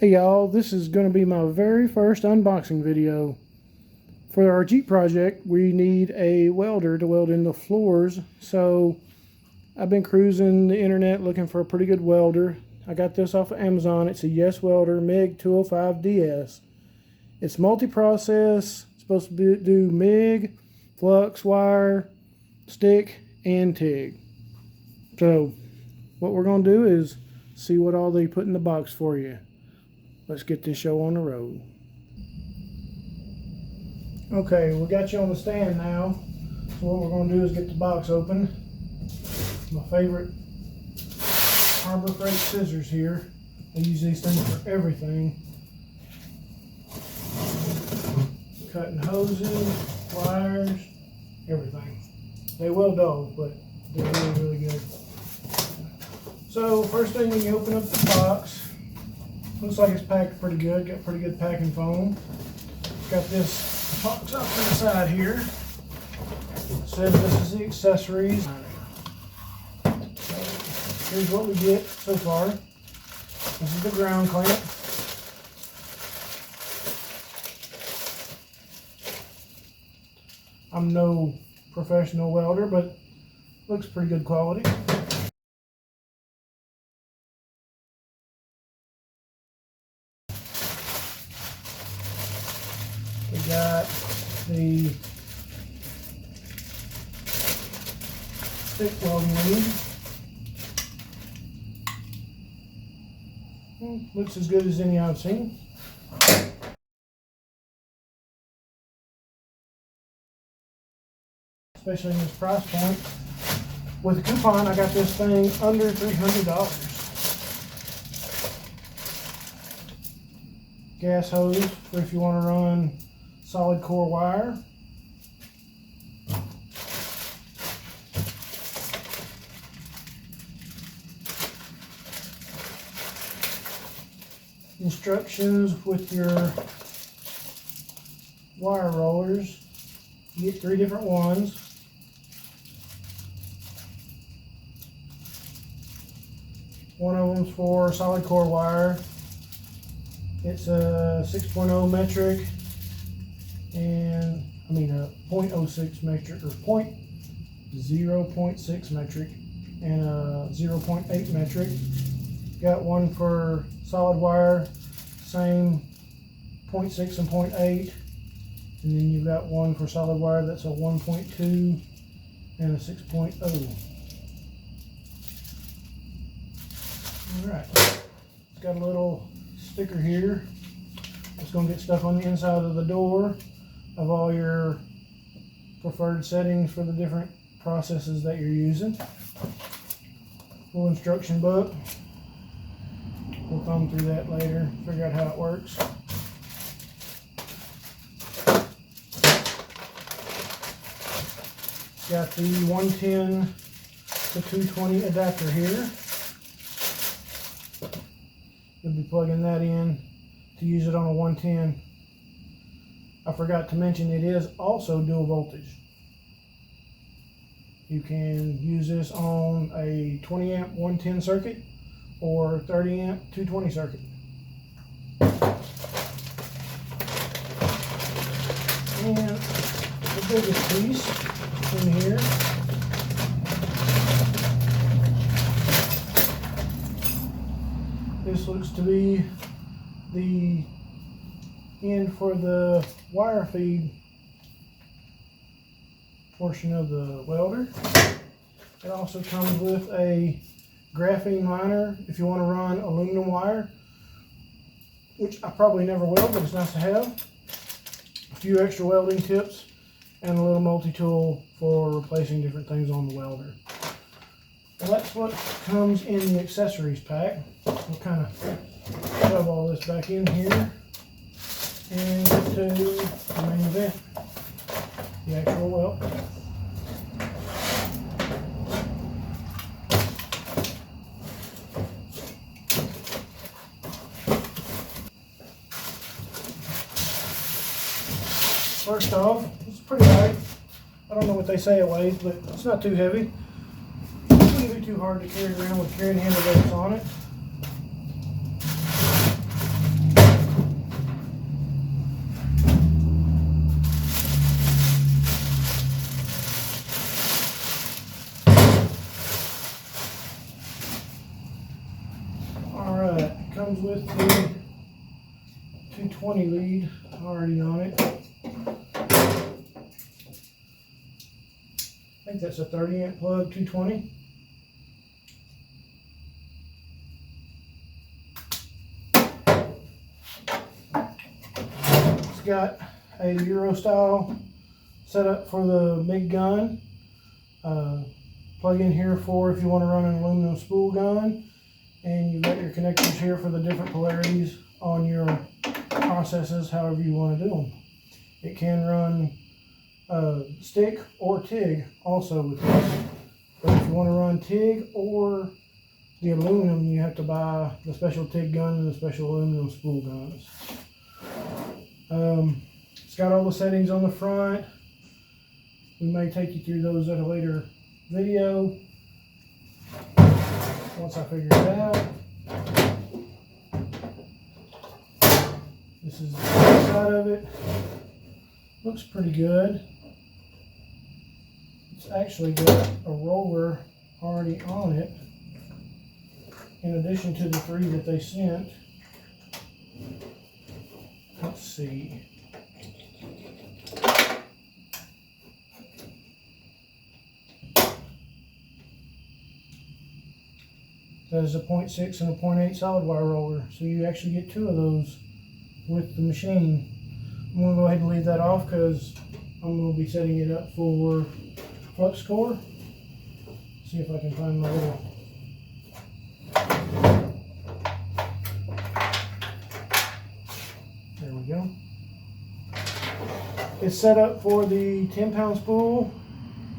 Hey y'all, this is going to be my very first unboxing video. For our Jeep project, we need a welder to weld in the floors, so I've been cruising the internet looking for a pretty good welder. I got this off of Amazon. It's a YESWELDER MIG-205DS. It's multi-process, supposed to do MIG, flux, wire, stick, and TIG. So what we're going to do is see what all they put in the box for you. Let's get this show on the road. Okay, we got you on the stand now. So what we're going to do is get the box open. My favorite Harbor Freight scissors here. I use these things for everything. Cutting hoses, wires, everything. They will dull, but they're really, really good. So first thing, when you open up the box, looks like it's packed pretty good. Got pretty good packing foam. Got this box up to the side here. It says this is the accessories. So here's what we get so far. This is the ground clamp. I'm no professional welder, but looks pretty good quality. We got the stick welding lead. Looks as good as any I've seen. Especially in this price point. With a coupon, I got this thing under $300. Gas hose for if you want to run solid core wire. Instructions with your wire rollers. You get 3 different ones. One of them's for solid core wire. It's a 6.0 metric and a 0.06 metric or 0.6 metric and a 0.8 metric. Got one for solid wire, same 0.6 and 0.8, and then you've got one for solid wire that's a 1.2 and a 6.0. Alright, it's got a little sticker here. It's going to get stuff on the inside of the door of all your preferred settings for the different processes that you're using. Little instruction book. We'll thumb through that later, figure out how it works. Got the 110 to 220 adapter here. You'll be plugging that in to use it on a 110. I forgot to mention it is also dual voltage. You can use this on a 20 amp 110 circuit or 30 amp 220 circuit. And the biggest piece in here this looks to be the end for the wire feed portion of the welder. It also comes with a graphene liner if you want to run aluminum wire, which I probably never will, but it's nice to have. A few extra welding tips and a little multi-tool for replacing different things on the welder. Well, that's what comes in the accessories pack. We'll kind of shove all this back in here and get to the main event, the actual weld. First off, it's pretty light. I don't know what they say it weighs, but it's not too heavy. It wouldn't be too hard to carry around with carrying handle bolts on it. comes with the 220 lead already on it. I think that's a 30 amp plug, 220. It's got a Euro style setup for the MIG gun. Plug in here for if you want to run an aluminum spool gun, and you've got your connectors here for the different polarities on your processes, however you want to do them. It can run stick or TIG also with this. But if you want to run TIG or the aluminum, you have to buy the special TIG gun and the special aluminum spool guns. It's got all the settings on the front. We may take you through those at a later video once I figure it out. This is the side of it. Looks pretty good. It's actually got a roller already on it, in addition to the 3 that they sent. Let's see. That is a 0.6 and a 0.8 solid wire roller, so you actually get 2 of those with the machine. I'm going to go ahead and leave that off because I'm going to be setting it up for flux core. See if I can find my little there we go. It's set up for the 10-pound spool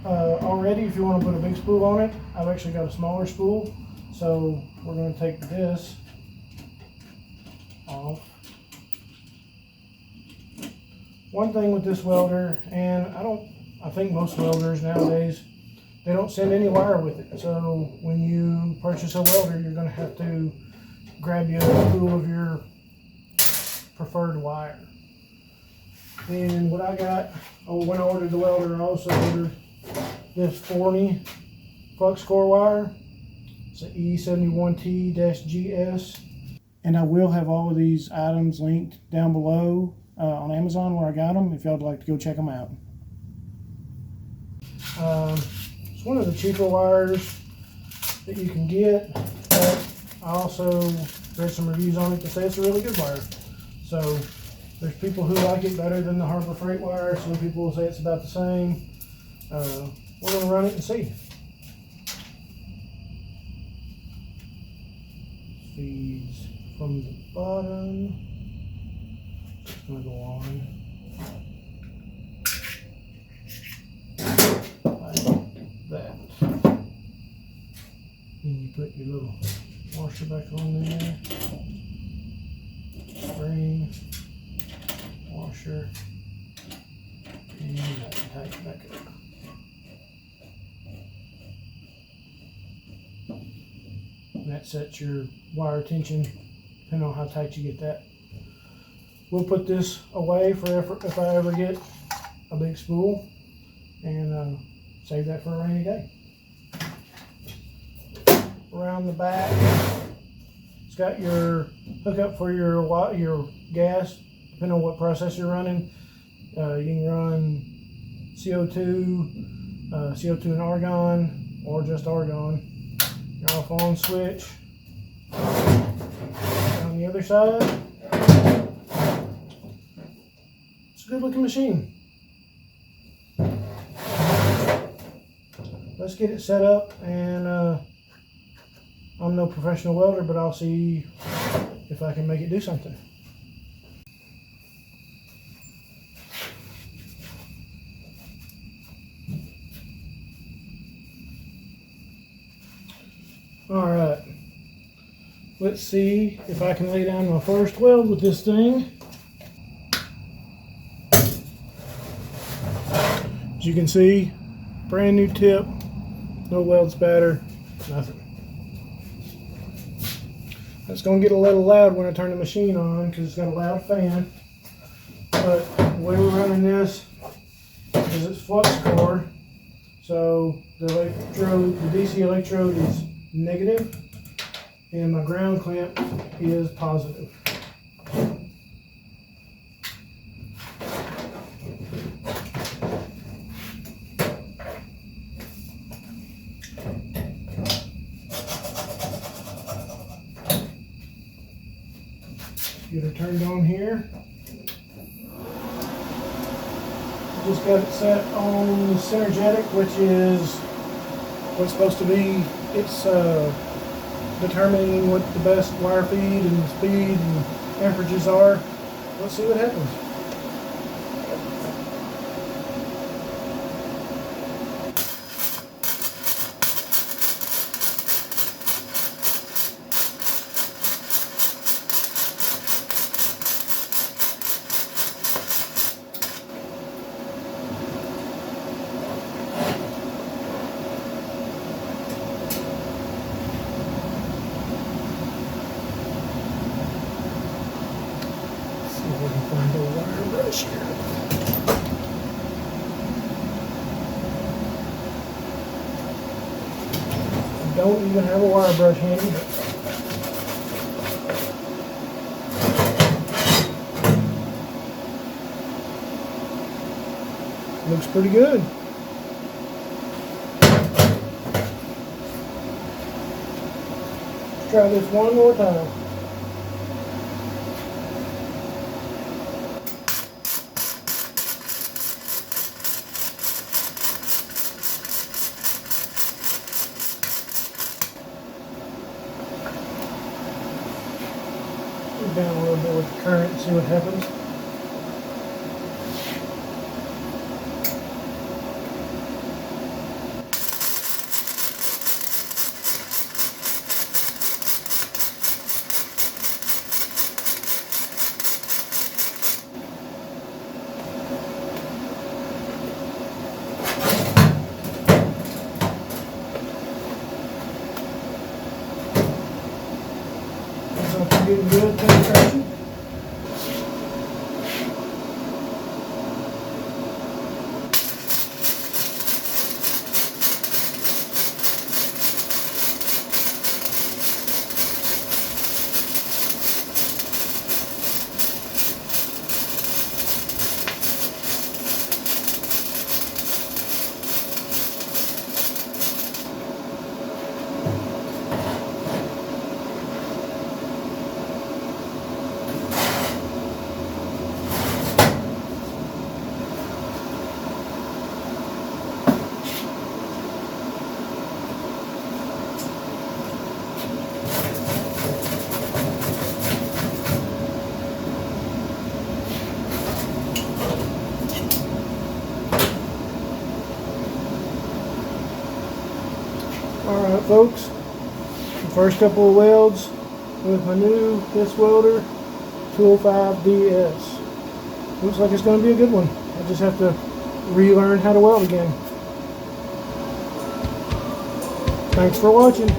already. If you want to put a big spool on it, I've actually got a smaller spool. So we're going to take this off. One thing with this welder, and I think most welders nowadays, they don't send any wire with it. So when you purchase a welder, you're going to have to grab you a spool of your preferred wire. And what I got, when I ordered the welder, I also ordered this Forney flux core wire. It's an E71T-GS, and I will have all of these items linked down below on Amazon where I got them if y'all would like to go check them out. It's one of the cheaper wires that you can get, but I also read some reviews on it to say it's a really good wire. So there's people who like it better than the Harbor Freight wire. Some people will say it's about the same. We're going to run it and see. Feeds from the bottom. It's going to go on like that. Then you put your little washer back on there. Spring, washer, and that tighten back up. And that sets your wire tension, depending on how tight you get that. We'll put this away for if I ever get a big spool, and save that for a rainy day. Around the back, it's got your hookup for your gas, depending on what process you're running. You can run CO2, CO2 and argon, or just argon. Your off-on switch. On the other side, it's a good looking machine. Let's get it set up, and I'm no professional welder, but I'll see if I can make it do something. Alright, let's see if I can lay down my first weld with this thing. As you can see, brand new tip, no weld spatter, nothing. It's going to get a little loud when I turn the machine on because it's got a loud fan. But the way we're running this is it's flux core, so the DC electrode is negative, and my ground clamp is positive. Get her turned on here. Just got it set on synergetic, which is what's supposed to be. It's determining what the best wire feed and speed and amperages are. Let's see what happens. We can find a wire brush here. Don't even have a wire brush handy, but looks pretty good. Let's try this one more time. Down a little bit with the current and see what happens. Getting good penetration. Alright folks, the first couple of welds with my new YESWELDER 205DS. Looks like it's going to be a good one. I just have to relearn how to weld again. Thanks for watching.